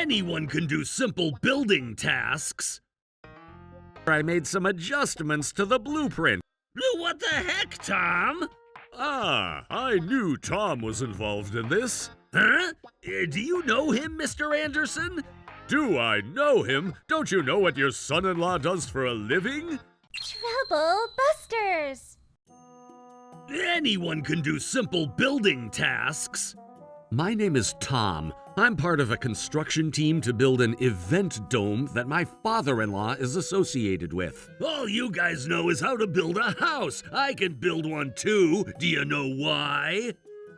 Anyone can do simple building tasks. I made some adjustments to the blueprint. What the heck, Tom? I knew Tom was involved in this. Huh? Do you know him, Mr. Anderson? Do I know him? Don't you know what your son-in-law does for a living? Trouble Busters! Anyone can do simple building tasks. My name is Tom. I'm part of a construction team to build an event dome that my father-in-law is associated with. All you guys know is how to build a house. I can build one too. Do you know why?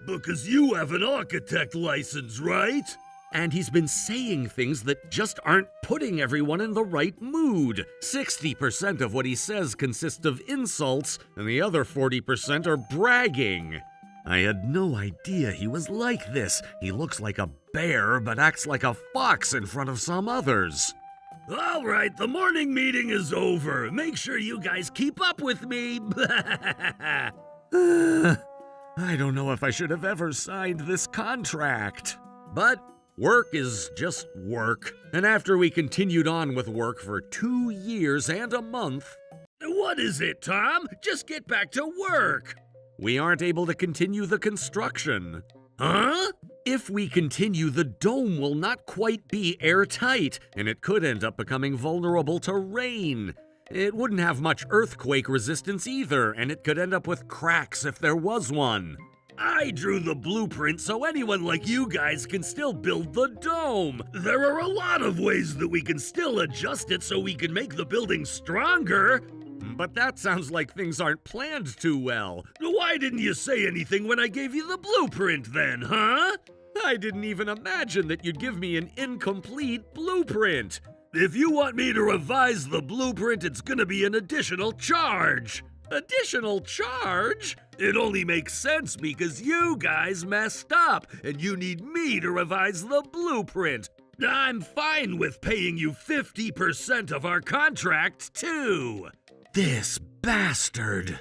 Because you have an architect license, right? And he's been saying things that just aren't putting everyone in the right mood. 60% of what he says consists of insults, and the other 40% are bragging. I had no idea he was like this. He looks like a bear, but acts like a fox in front of some others. All right, the morning meeting is over. Make sure you guys keep up with me. I don't know if I should have ever signed this contract. But work is just work. And after we continued on with work for 2 years and a month... What is it, Tom? Just get back to work. We aren't able to continue the construction. Huh? If we continue, the dome will not quite be airtight, and it could end up becoming vulnerable to rain. It wouldn't have much earthquake resistance either, and it could end up with cracks if there was one. I drew the blueprint so anyone like you guys can still build the dome. There are a lot of ways that we can still adjust it so we can make the building stronger. But that sounds like things aren't planned too well. Why didn't you say anything when I gave you the blueprint then, huh? I didn't even imagine that you'd give me an incomplete blueprint. If you want me to revise the blueprint, it's gonna be an additional charge. Additional charge? It only makes sense because you guys messed up, and you need me to revise the blueprint. I'm fine with paying you 50% of our contract, too. This bastard.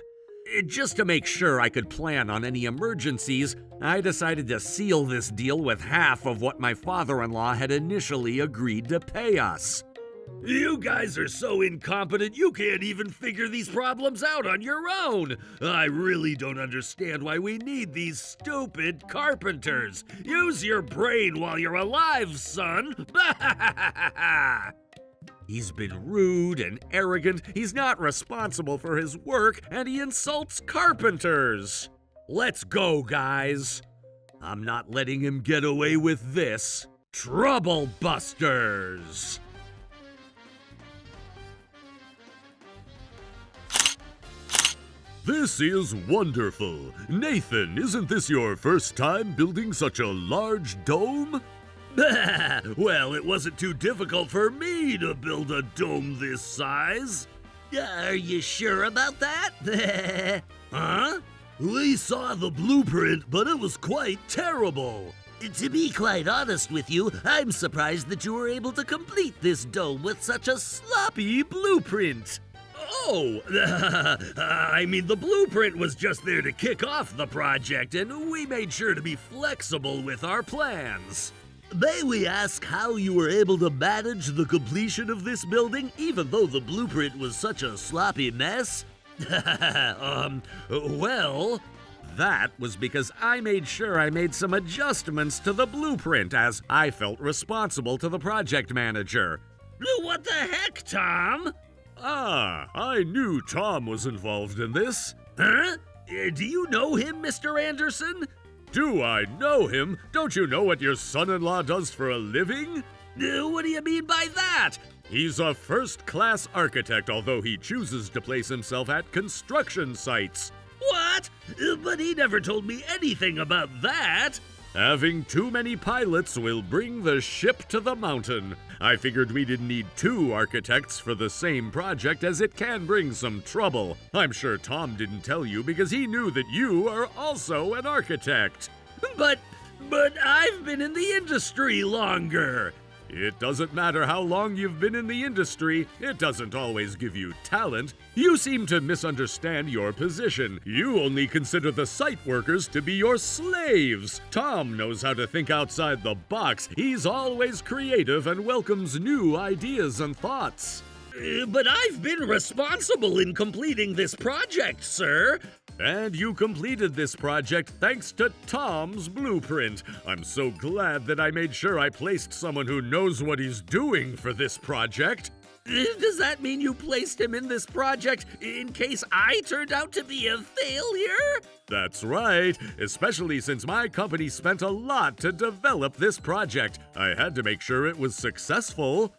Just to make sure I could plan on any emergencies, I decided to seal this deal with half of what my father-in-law had initially agreed to pay us. You guys are so incompetent you can't even figure these problems out on your own. I really don't understand why we need these stupid carpenters. Use your brain while you're alive, son. He's been rude and arrogant, he's not responsible for his work, and he insults carpenters. Let's go, guys. I'm not letting him get away with this. Trouble Busters! This is wonderful. Nathan, isn't this your first time building such a large dome? Well, it wasn't too difficult for me to build a dome this size. Are you sure about that? Huh? We saw the blueprint, but it was quite terrible. To be quite honest with you, I'm surprised that you were able to complete this dome with such a sloppy blueprint. Oh, I mean, the blueprint was just there to kick off the project, and we made sure to be flexible with our plans. May we ask how you were able to manage the completion of this building, even though the blueprint was such a sloppy mess? Well... That was because I made sure I made some adjustments to the blueprint, as I felt responsible to the project manager. What the heck, Tom? I knew Tom was involved in this. Huh? Do you know him, Mr. Anderson? Do I know him? Don't you know what your son-in-law does for a living? What do you mean by that? He's a first-class architect, although he chooses to place himself at construction sites. What? But he never told me anything about that. Having too many pilots will bring the ship to the mountain. I figured we didn't need 2 architects for the same project, as it can bring some trouble. I'm sure Tom didn't tell you because he knew that you are also an architect. But I've been in the industry longer. It doesn't matter how long you've been in the industry, it doesn't always give you talent. You seem to misunderstand your position. You only consider the site workers to be your slaves. Tom knows how to think outside the box. He's always creative and welcomes new ideas and thoughts. But I've been responsible in completing this project, sir. And you completed this project thanks to Tom's blueprint. I'm so glad that I made sure I placed someone who knows what he's doing for this project. Does that mean you placed him in this project in case I turned out to be a failure? That's right, especially since my company spent a lot to develop this project. I had to make sure it was successful.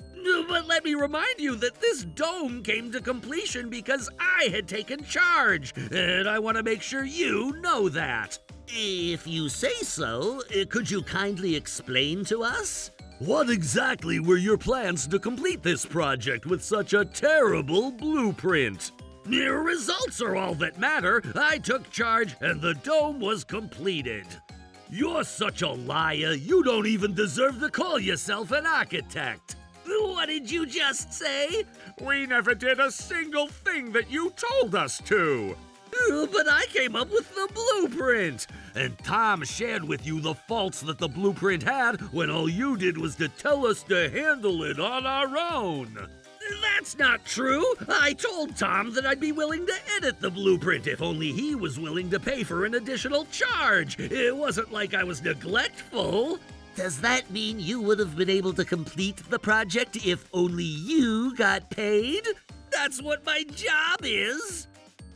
But let me remind you that this dome came to completion because I had taken charge, and I want to make sure you know that. If you say so, could you kindly explain to us? What exactly were your plans to complete this project with such a terrible blueprint? Your results are all that matter. I took charge, and the dome was completed. You're such a liar, you don't even deserve to call yourself an architect. What did you just say? We never did a single thing that you told us to. But I came up with the blueprint. And Tom shared with you the faults that the blueprint had when all you did was to tell us to handle it on our own. That's not true. I told Tom that I'd be willing to edit the blueprint if only he was willing to pay for an additional charge. It wasn't like I was neglectful. Does that mean you would have been able to complete the project if only you got paid? That's what my job is.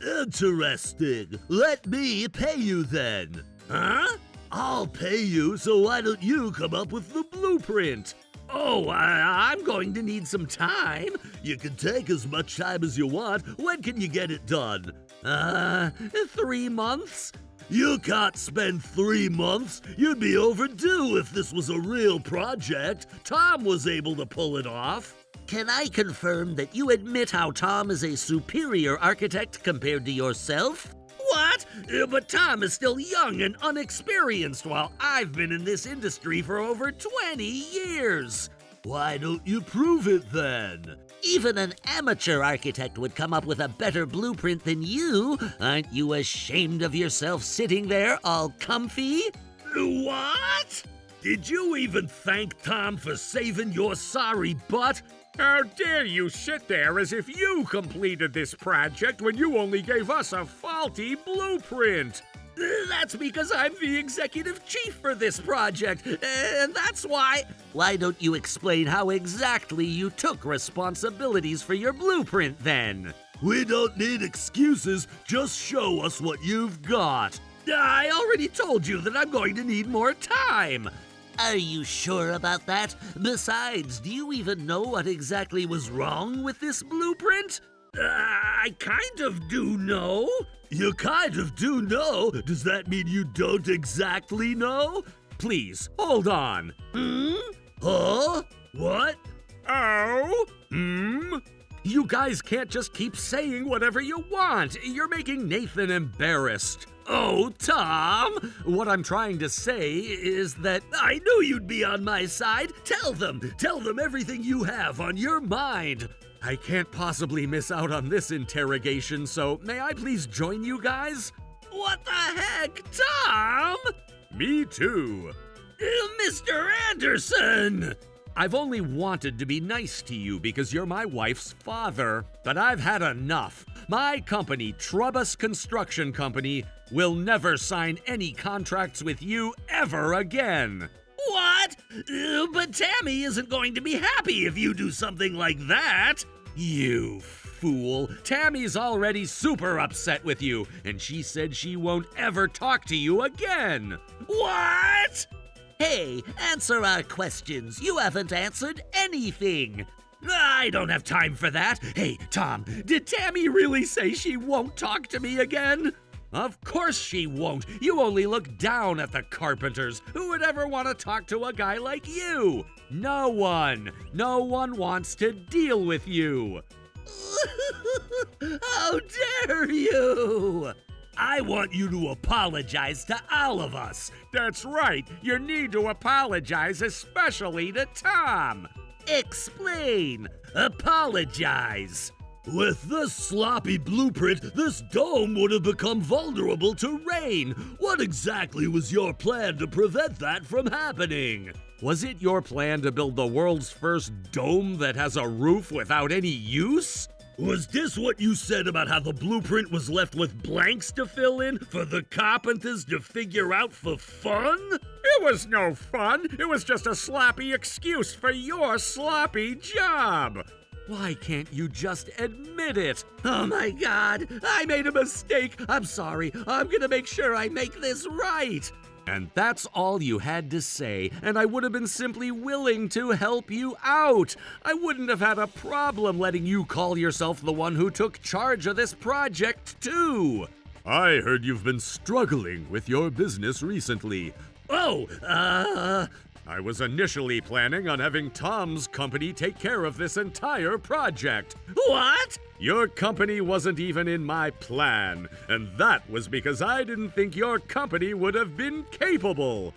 Interesting. Let me pay you then. Huh? I'll pay you, so why don't you come up with the blueprint? Oh, I'm going to need some time. You can take as much time as you want. When can you get it done? 3 months? You can't spend 3 months. You'd be overdue if this was a real project. Tom was able to pull it off. Can I confirm that you admit how Tom is a superior architect compared to yourself? What? But Tom is still young and unexperienced while I've been in this industry for over 20 years. Why don't you prove it then? Even an amateur architect would come up with a better blueprint than you. Aren't you ashamed of yourself sitting there all comfy? What? Did you even thank Tom for saving your sorry butt? How dare you sit there as if you completed this project when you only gave us a faulty blueprint? That's because I'm the executive chief for this project, and that's why... Why don't you explain how exactly you took responsibilities for your blueprint, then? We don't need excuses, just show us what you've got. I already told you that I'm going to need more time. Are you sure about that? Besides, do you even know what exactly was wrong with this blueprint? I kind of do know. You kind of do know? Does that mean you don't exactly know? Please, hold on. Huh? What? Oh? You guys can't just keep saying whatever you want. You're making Nathan embarrassed. Oh, Tom! What I'm trying to say is that I knew you'd be on my side. Tell them everything you have on your mind. I can't possibly miss out on this interrogation, so may I please join you guys? What the heck, Tom? Me too. Mr. Anderson! I've only wanted to be nice to you because you're my wife's father, but I've had enough. My company, Trubus Construction Company, will never sign any contracts with you ever again. What? But Tammy isn't going to be happy if you do something like that. You fool. Tammy's already super upset with you, and she said she won't ever talk to you again. What? Hey, answer our questions. You haven't answered anything. I don't have time for that. Hey, Tom, did Tammy really say she won't talk to me again? Of course she won't. You only look down at the carpenters. Who would ever want to talk to a guy like you? No one. No one wants to deal with you. How dare you! I want you to apologize to all of us. That's right. You need to apologize, especially to Tom. Explain. Apologize. With this sloppy blueprint, this dome would have become vulnerable to rain. What exactly was your plan to prevent that from happening? Was it your plan to build the world's first dome that has a roof without any use? Was this what you said about how the blueprint was left with blanks to fill in for the carpenters to figure out for fun? It was no fun. It was just a sloppy excuse for your sloppy job. Why can't you just admit it? Oh my God, I made a mistake. I'm sorry. I'm gonna make sure I make this right. And that's all you had to say, and I would have been simply willing to help you out. I wouldn't have had a problem letting you call yourself the one who took charge of this project, too. I heard you've been struggling with your business recently. I was initially planning on having Tom's company take care of this entire project. What? Your company wasn't even in my plan, and that was because I didn't think your company would have been capable.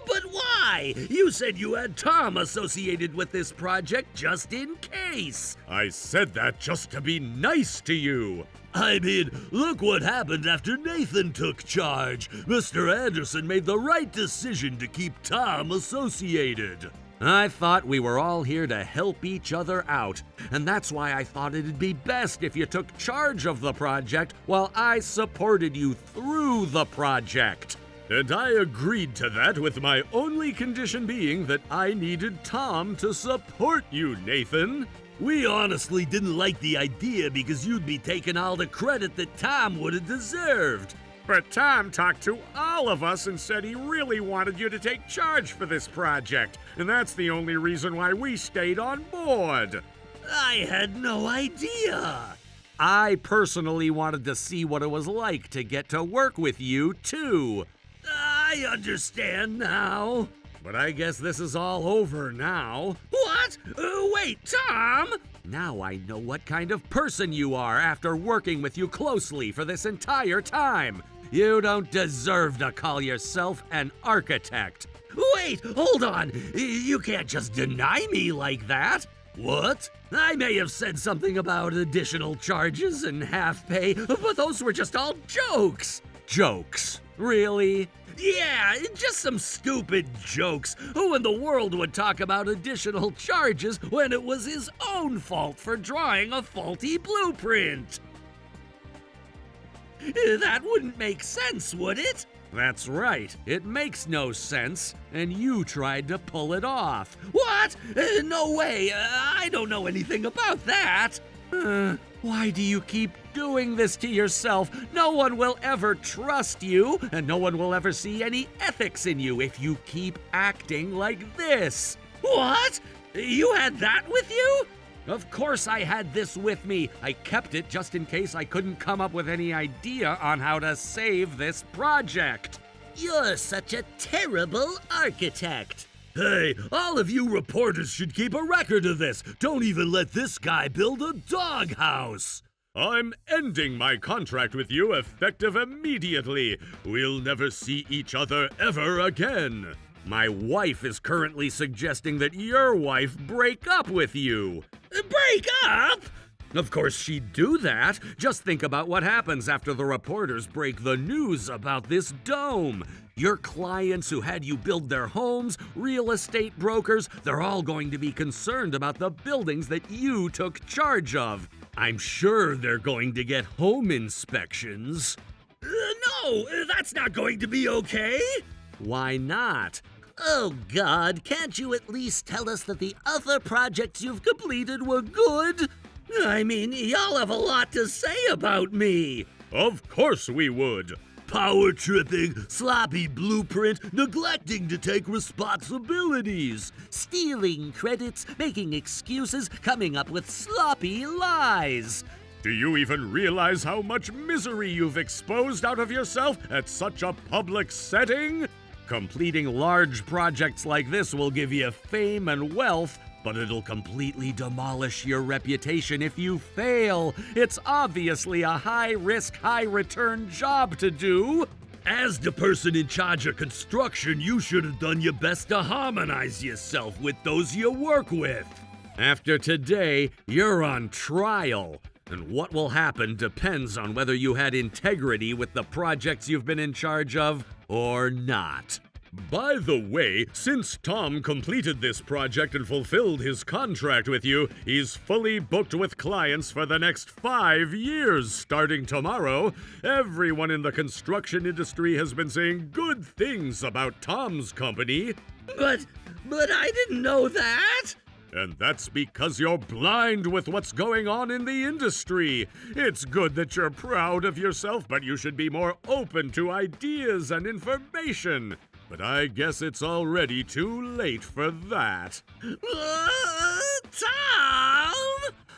But why? You said you had Tom associated with this project just in case. I said that just to be nice to you. I mean, look what happened after Nathan took charge. Mr. Anderson made the right decision to keep Tom associated. I thought we were all here to help each other out, and that's why I thought it'd be best if you took charge of the project while I supported you through the project. And I agreed to that, with my only condition being that I needed Tom to support you, Nathan. We honestly didn't like the idea because you'd be taking all the credit that Tom would have deserved. But Tom talked to all of us and said he really wanted you to take charge for this project, and that's the only reason why we stayed on board. I had no idea. I personally wanted to see what it was like to get to work with you, too. I understand now. But I guess this is all over now. What? Wait, Tom? Now I know what kind of person you are after working with you closely for this entire time. You don't deserve to call yourself an architect. Wait, hold on. You can't just deny me like that. What? I may have said something about additional charges and half pay, but those were just all jokes. Jokes? Really? Yeah, just some stupid jokes. Who in the world would talk about additional charges when it was his own fault for drawing a faulty blueprint? That wouldn't make sense, would it? That's right. It makes no sense, and you tried to pull it off. What? No way. I don't know anything about that. Why do you keep doing this to yourself? No one will ever trust you, and no one will ever see any ethics in you if you keep acting like this. What? You had that with you? Of course I had this with me. I kept it just in case I couldn't come up with any idea on how to save this project. You're such a terrible architect. Hey, all of you reporters should keep a record of this. Don't even let this guy build a doghouse. I'm ending my contract with you effective immediately. We'll never see each other ever again. My wife is currently suggesting that your wife break up with you. Break up? Of course she'd do that. Just think about what happens after the reporters break the news about this dome. Your clients who had you build their homes, real estate brokers, they're all going to be concerned about the buildings that you took charge of. I'm sure they're going to get home inspections. No, that's not going to be okay. Why not? Oh, God, can't you at least tell us that the other projects you've completed were good? I mean, y'all have a lot to say about me. Of course we would. Power tripping, sloppy blueprint, neglecting to take responsibilities, stealing credits, making excuses, coming up with sloppy lies. Do you even realize how much misery you've exposed out of yourself at such a public setting? Completing large projects like this will give you fame and wealth, but it'll completely demolish your reputation if you fail. It's obviously a high-risk, high-return job to do. As the person in charge of construction, you should have done your best to harmonize yourself with those you work with. After today, you're on trial. And what will happen depends on whether you had integrity with the projects you've been in charge of or not. By the way, since Tom completed this project and fulfilled his contract with you, he's fully booked with clients for the next 5 years. Starting tomorrow, everyone in the construction industry has been saying good things about Tom's company. But I didn't know that. And that's because you're blind with what's going on in the industry. It's good that you're proud of yourself, but you should be more open to ideas and information. But I guess it's already too late for that. Tom!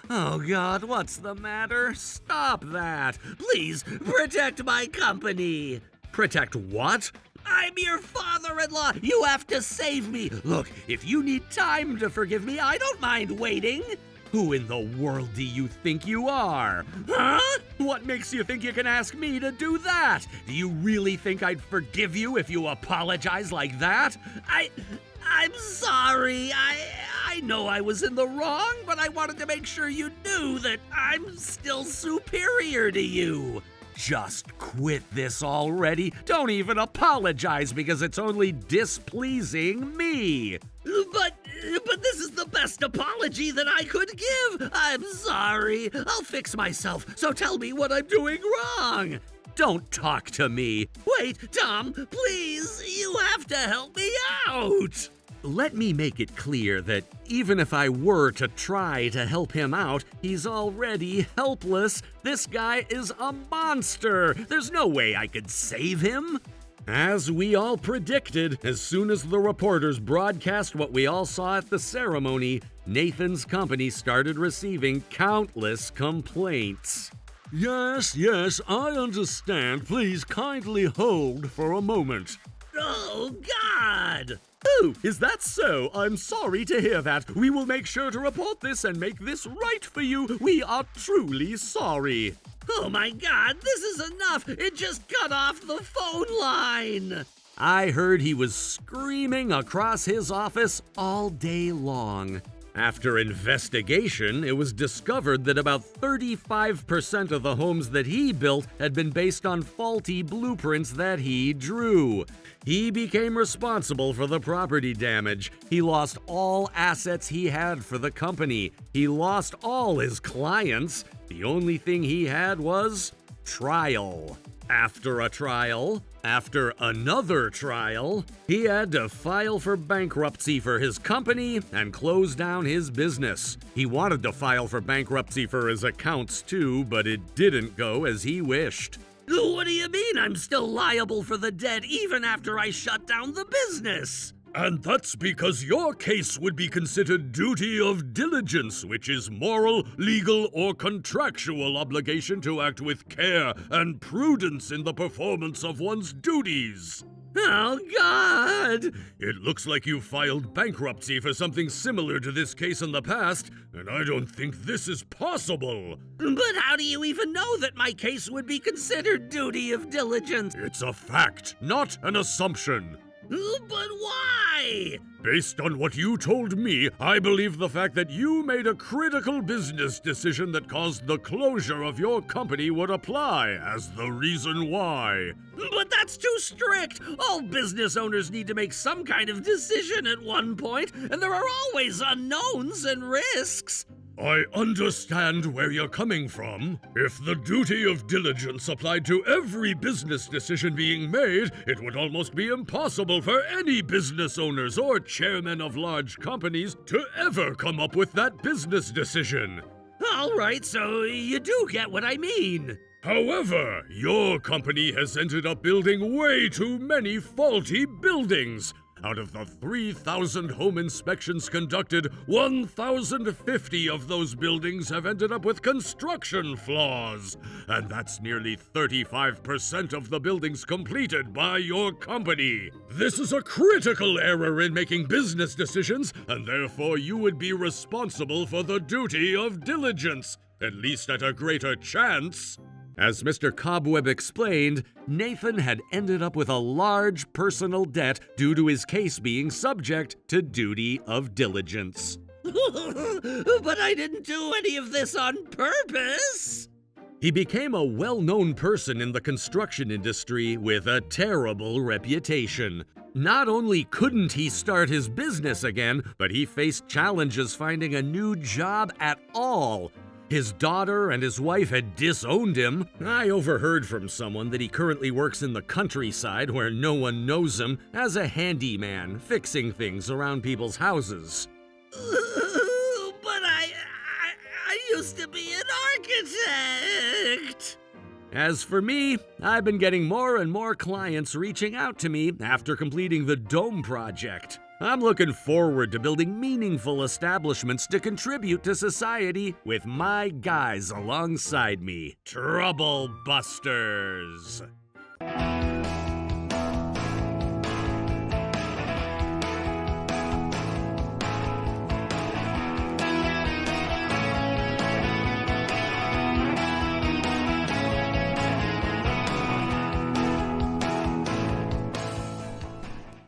Oh God, what's the matter? Stop that. Please, protect my company. Protect what? I'm your father-in-law. You have to save me. Look, if you need time to forgive me, I don't mind waiting. Who in the world do you think you are? Huh? What makes you think you can ask me to do that? Do you really think I'd forgive you if you apologize like that? I'm sorry. I know I was in the wrong, but I wanted to make sure you knew that I'm still superior to you. Just quit this already. Don't even apologize because it's only displeasing me. But this is the best apology that I could give. I'm sorry. I'll fix myself. So tell me what I'm doing wrong. Don't talk to me. Wait, Tom, please. You have to help me out. Let me make it clear that even if I were to try to help him out, he's already helpless. This guy is a monster. There's no way I could save him. As we all predicted, as soon as the reporters broadcast what we all saw at the ceremony, Nathan's company started receiving countless complaints. Yes, I understand. Please kindly hold for a moment. Oh, God! Oh, is that so? I'm sorry to hear that. We will make sure to report this and make this right for you. We are truly sorry. Oh my God, this is enough! It just cut off the phone line! I heard he was screaming across his office all day long. After investigation, it was discovered that about 35% of the homes that he built had been based on faulty blueprints that he drew. He became responsible for the property damage. He lost all assets he had for the company. He lost all his clients. The only thing he had was trial. After a trial, after another trial, he had to file for bankruptcy for his company and close down his business. He wanted to file for bankruptcy for his accounts too, but it didn't go as he wished. What do you mean I'm still liable for the debt even after I shut down the business? And that's because your case would be considered duty of diligence, which is moral, legal, or contractual obligation to act with care and prudence in the performance of one's duties. Oh, God! It looks like you filed bankruptcy for something similar to this case in the past, and I don't think this is possible. But how do you even know that my case would be considered duty of diligence? It's a fact, not an assumption. But why? Based on what you told me, I believe the fact that you made a critical business decision that caused the closure of your company would apply as the reason why. But that's too strict. All business owners need to make some kind of decision at one point, and there are always unknowns and risks. I understand where you're coming from. If the duty of diligence applied to every business decision being made, it would almost be impossible for any business owners or chairmen of large companies to ever come up with that business decision. All right, so you do get what I mean. However, your company has ended up building way too many faulty buildings. Out of the 3,000 home inspections conducted, 1,050 of those buildings have ended up with construction flaws. And that's nearly 35% of the buildings completed by your company. This is a critical error in making business decisions, and therefore you would be responsible for the duty of diligence, at least at a greater chance. As Mr. Cobweb explained, Nathan had ended up with a large personal debt due to his case being subject to duty of diligence. But I didn't do any of this on purpose. He became a well-known person in the construction industry with a terrible reputation. Not only couldn't he start his business again, but he faced challenges finding a new job at all. His daughter and his wife had disowned him. I overheard from someone that he currently works in the countryside where no one knows him as a handyman, fixing things around people's houses. But I used to be an architect. As for me, I've been getting more and more clients reaching out to me after completing the Dome project. I'm looking forward to building meaningful establishments to contribute to society with my guys alongside me. Trouble Busters!